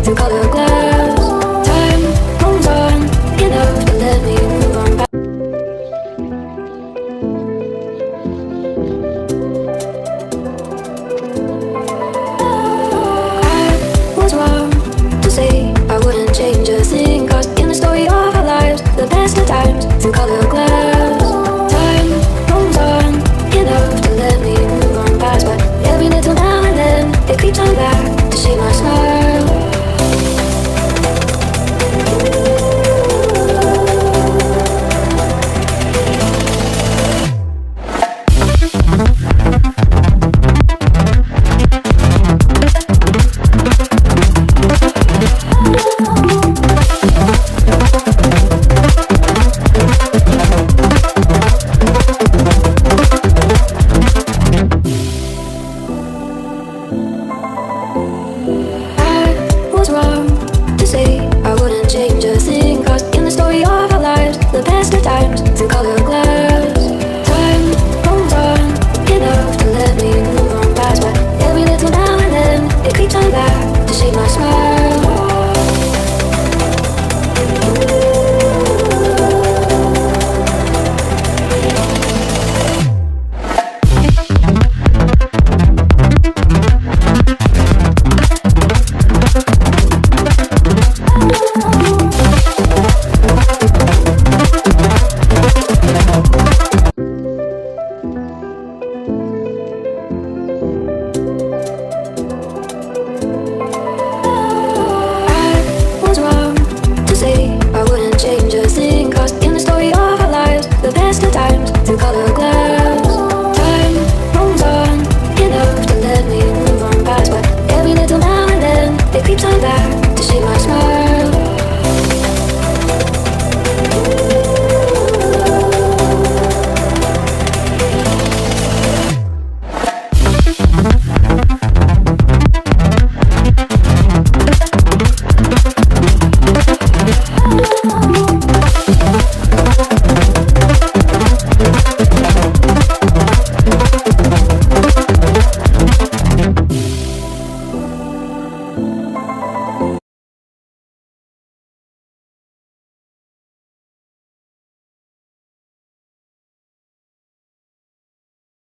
through colored glass. Time moves on, enough to let me move on back. I was wrong to say I wouldn't change a thing, 'cause in the story of our lives, the best of times through colored glass. Time moves on, enough to let me move on past, but every little now and then it creeps on back to see my smile. Say I wouldn't change a thing, 'cause in the story of our lives, the best of times through color